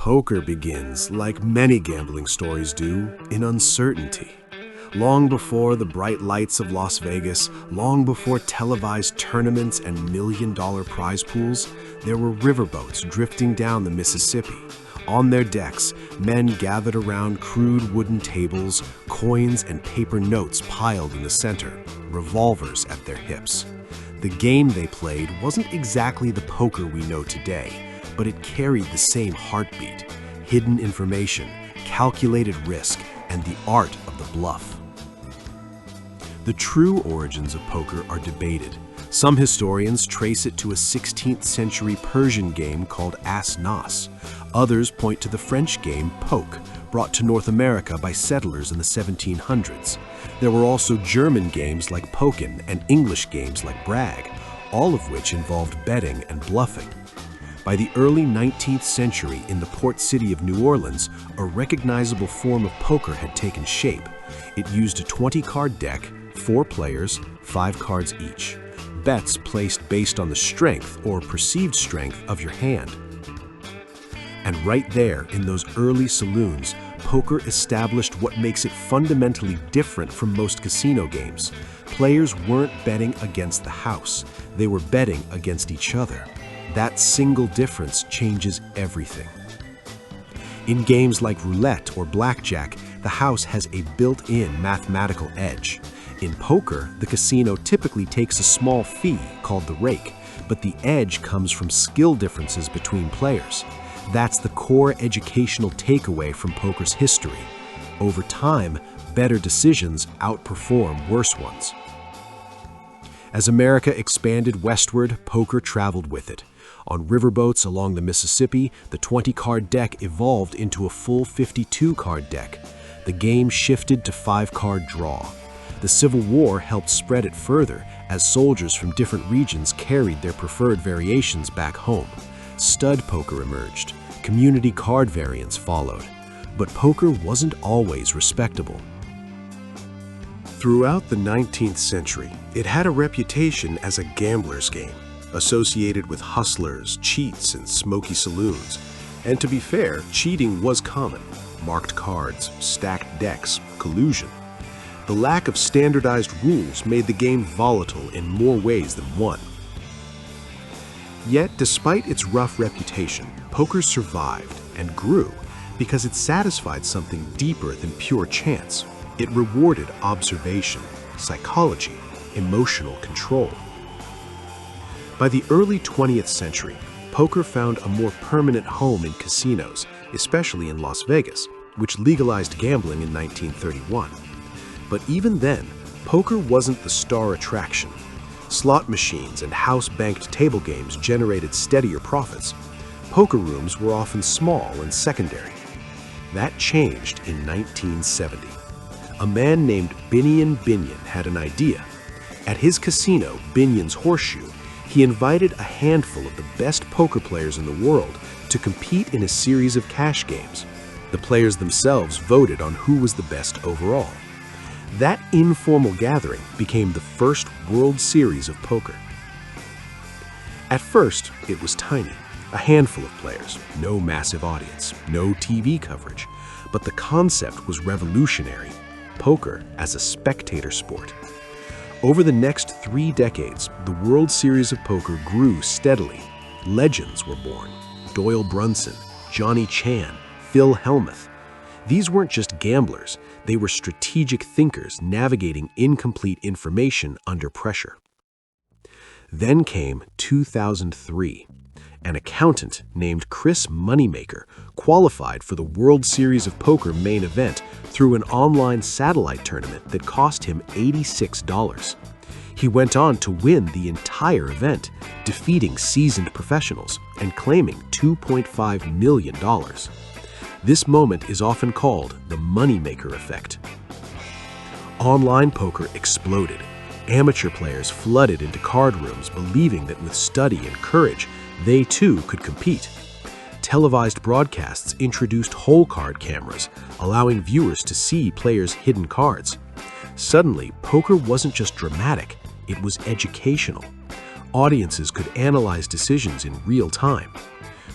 Poker begins, like many gambling stories do, in uncertainty. Long before the bright lights of Las Vegas, long before televised tournaments and million-dollar prize pools, there were riverboats drifting down the Mississippi. On their decks, men gathered around crude wooden tables, coins and paper notes piled in the center, revolvers at their hips. The game they played wasn't exactly the poker we know today, but it carried the same heartbeat, hidden information, calculated risk, and the art of the bluff. The true origins of poker are debated. Some historians trace it to a 16th century Persian game called As-Nas. Others point to the French game poke, brought to North America by settlers in the 1700s. There were also German games like Poken and English games like Brag, all of which involved betting and bluffing. By the early 19th century, in the port city of New Orleans, a recognizable form of poker had taken shape. It used a 20-card deck, 4 players, 5 cards each. Bets placed based on the strength or perceived strength of your hand. And right there, in those early saloons, poker established what makes it fundamentally different from most casino games. Players weren't betting against the house, they were betting against each other. That single difference changes everything. In games like roulette or blackjack, the house has a built-in mathematical edge. In poker, the casino typically takes a small fee called the rake, but the edge comes from skill differences between players. That's the core educational takeaway from poker's history. Over time, better decisions outperform worse ones. As America expanded westward, poker traveled with it. On riverboats along the Mississippi, the 20-card deck evolved into a full 52-card deck. The game shifted to 5-card draw. The Civil War helped spread it further as soldiers from different regions carried their preferred variations back home. Stud poker emerged. Community card variants followed. But poker wasn't always respectable. Throughout the 19th century, it had a reputation as a gambler's game, associated with hustlers, cheats, and smoky saloons. And to be fair, cheating was common. Marked cards, stacked decks, collusion. The lack of standardized rules made the game volatile in more ways than one. Yet, despite its rough reputation, poker survived and grew because it satisfied something deeper than pure chance. It rewarded observation, psychology, emotional control. By the early 20th century, poker found a more permanent home in casinos, especially in Las Vegas, which legalized gambling in 1931. But even then, poker wasn't the star attraction. Slot machines and house-banked table games generated steadier profits. Poker rooms were often small and secondary. That changed in 1970. A man named Binion Binion had an idea. At his casino, Binion's Horseshoe, he invited a handful of the best poker players in the world to compete in a series of cash games. The players themselves voted on who was the best overall. That informal gathering became the first World Series of poker. At first, it was tiny, a handful of players, no massive audience, no TV coverage, but the concept was revolutionary: poker as a spectator sport. Over the next 3 decades, the World Series of Poker grew steadily. Legends were born: Doyle Brunson, Johnny Chan, Phil Hellmuth. These weren't just gamblers, they were strategic thinkers navigating incomplete information under pressure. Then came 2003. An accountant named Chris Moneymaker qualified for the World Series of Poker main event through an online satellite tournament that cost him $86. He went on to win the entire event, defeating seasoned professionals and claiming $2.5 million. This moment is often called the Moneymaker effect. Online poker exploded. Amateur players flooded into card rooms believing that with study and courage, they too could compete. Televised broadcasts introduced whole card cameras, allowing viewers to see players' hidden cards. Suddenly, poker wasn't just dramatic, it was educational. Audiences could analyze decisions in real time.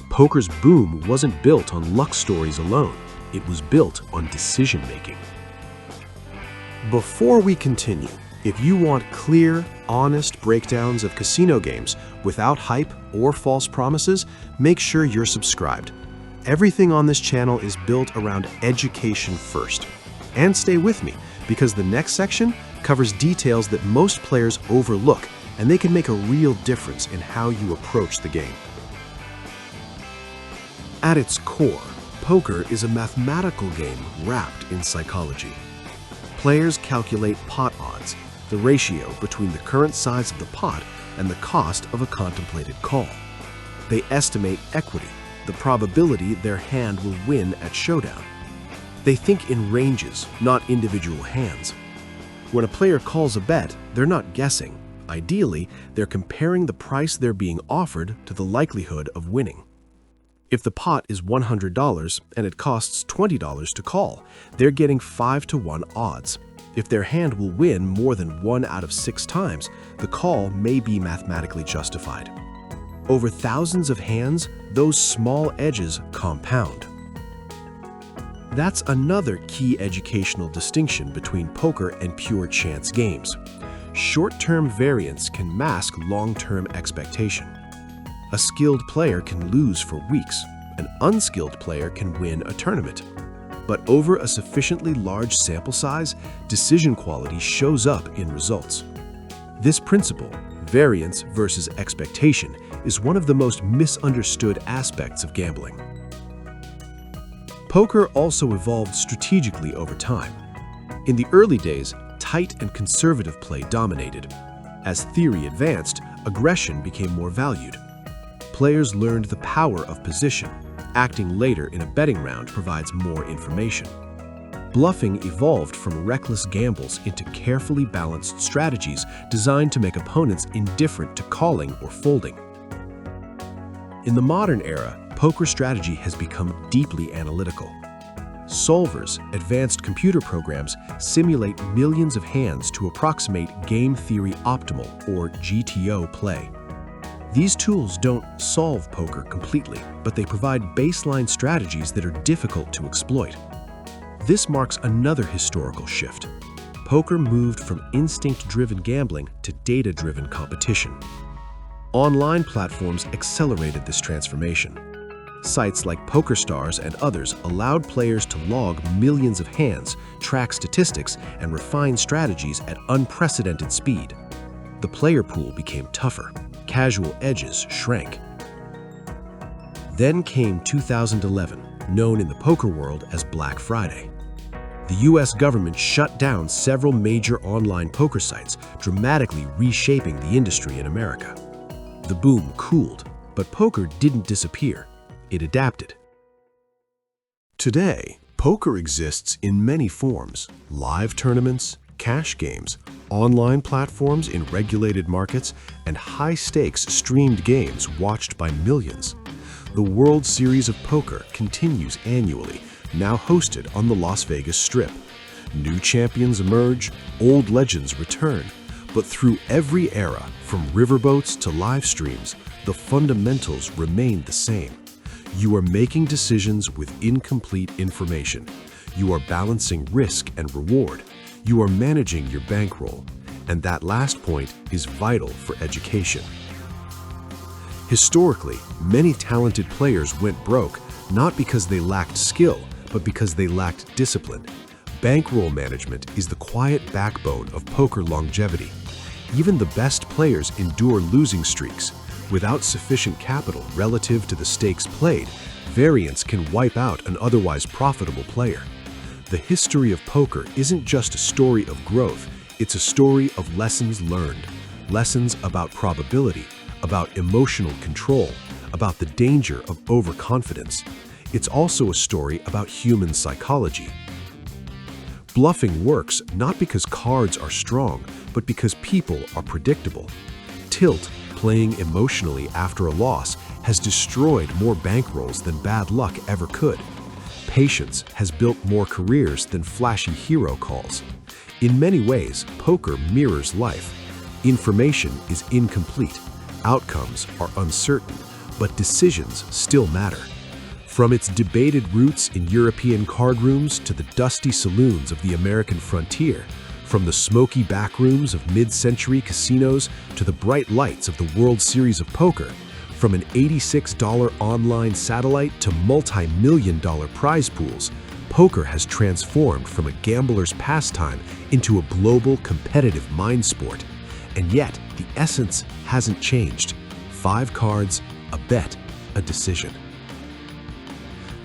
Poker's boom wasn't built on luck stories alone. It was built on decision-making. Before we continue, if you want clear, honest breakdowns of casino games without hype or false promises, make sure you're subscribed. Everything on this channel is built around education first. And stay with me, because the next section covers details that most players overlook, and they can make a real difference in how you approach the game. At its core, poker is a mathematical game wrapped in psychology. Players calculate pot odds, the ratio between the current size of the pot and the cost of a contemplated call. They estimate equity, the probability their hand will win at showdown. They think in ranges, not individual hands. When a player calls a bet, they're not guessing. Ideally, they're comparing the price they're being offered to the likelihood of winning. If the pot is $100 and it costs $20 to call, they're getting 5-to-1 odds. If their hand will win more than 1 out of 6 times, the call may be mathematically justified. Over thousands of hands, those small edges compound. That's another key educational distinction between poker and pure chance games. Short-term variance can mask long-term expectation. A skilled player can lose for weeks. An unskilled player can win a tournament. But over a sufficiently large sample size, decision quality shows up in results. This principle, variance versus expectation, is one of the most misunderstood aspects of gambling. Poker also evolved strategically over time. In the early days, tight and conservative play dominated. As theory advanced, aggression became more valued. Players learned the power of position. Acting later in a betting round provides more information. Bluffing evolved from reckless gambles into carefully balanced strategies designed to make opponents indifferent to calling or folding. In the modern era, poker strategy has become deeply analytical. Solvers, advanced computer programs, simulate millions of hands to approximate game theory optimal, or GTO, play. These tools don't solve poker completely, but they provide baseline strategies that are difficult to exploit. This marks another historical shift. Poker moved from instinct-driven gambling to data-driven competition. Online platforms accelerated this transformation. Sites like PokerStars and others allowed players to log millions of hands, track statistics, and refine strategies at unprecedented speed. The player pool became tougher. Casual edges shrank. Then came 2011, known in the poker world as Black Friday. The US government shut down several major online poker sites, dramatically reshaping the industry in America. The boom cooled, but poker didn't disappear. It adapted. Today, poker exists in many forms: live tournaments, cash games, online platforms in regulated markets, and high-stakes streamed games watched by millions. The World Series of Poker continues annually, now hosted on the Las Vegas Strip. New champions emerge, old legends return, but through every era, from riverboats to live streams, the fundamentals remain the same. You are making decisions with incomplete information. You are balancing risk and reward. You are managing your bankroll. And that last point is vital for education. Historically, many talented players went broke, not because they lacked skill, but because they lacked discipline. Bankroll management is the quiet backbone of poker longevity. Even the best players endure losing streaks. Without sufficient capital relative to the stakes played, variance can wipe out an otherwise profitable player. The history of poker isn't just a story of growth, it's a story of lessons learned. Lessons about probability, about emotional control, about the danger of overconfidence. It's also a story about human psychology. Bluffing works not because cards are strong, but because people are predictable. Tilt, playing emotionally after a loss, has destroyed more bankrolls than bad luck ever could. Patience has built more careers than flashy hero calls. In many ways, poker mirrors life. Information is incomplete. Outcomes are uncertain. but decisions still matter. From its debated roots in European card rooms to the dusty saloons of the American frontier, from the smoky back rooms of mid-century casinos to the bright lights of the World Series of Poker, from an $86 online satellite to multi-million-dollar prize pools, poker has transformed from a gambler's pastime into a global competitive mind sport. And yet, the essence hasn't changed. 5 cards, a bet, a decision.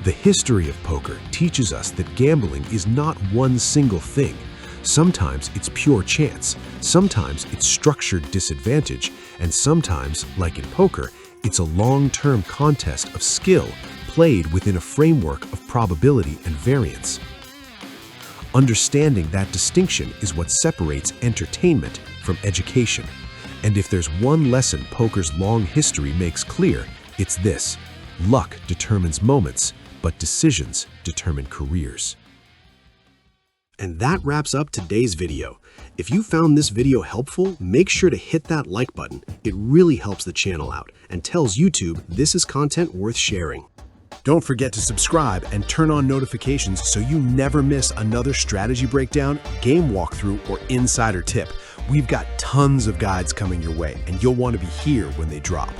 The history of poker teaches us that gambling is not one single thing. Sometimes it's pure chance, sometimes it's structured disadvantage, and sometimes, like in poker, it's a long-term contest of skill played within a framework of probability and variance. Understanding that distinction is what separates entertainment from education. And if there's one lesson poker's long history makes clear, it's this: luck determines moments, but decisions determine careers. And that wraps up today's video. If you found this video helpful, make sure to hit that like button. It really helps the channel out and tells YouTube this is content worth sharing. Don't forget to subscribe and turn on notifications so you never miss another strategy breakdown, game walkthrough, or insider tip. We've got tons of guides coming your way, and you'll want to be here when they drop.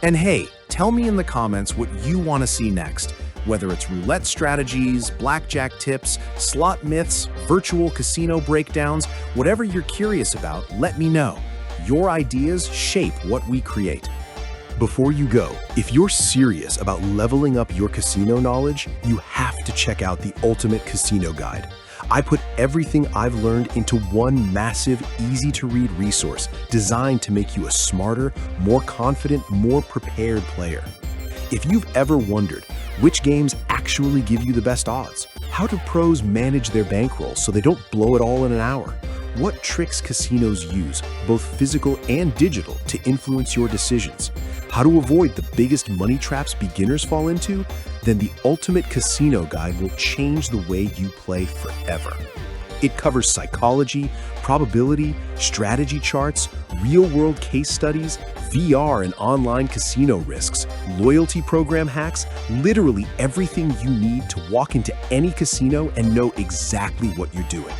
And hey, tell me in the comments what you want to see next. Whether it's roulette strategies, blackjack tips, slot myths, virtual casino breakdowns, whatever you're curious about, let me know. Your ideas shape what we create. Before you go, if you're serious about leveling up your casino knowledge, you have to check out the Ultimate Casino Guide. I put everything I've learned into one massive, easy-to-read resource designed to make you a smarter, more confident, more prepared player. If you've ever wondered which games actually give you the best odds, how do pros manage their bankroll so they don't blow it all in an hour, what tricks casinos use, both physical and digital, to influence your decisions, how to avoid the biggest money traps beginners fall into, then the Ultimate Casino Guide will change the way you play forever. It covers psychology, probability, strategy charts, real-world case studies, VR and online casino risks, loyalty program hacks, literally everything you need to walk into any casino and know exactly what you're doing.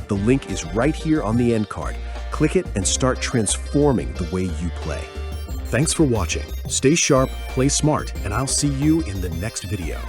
The link is right here on the end card. Click it and start transforming the way you play. Thanks for watching. Stay sharp, play smart, and I'll see you in the next video.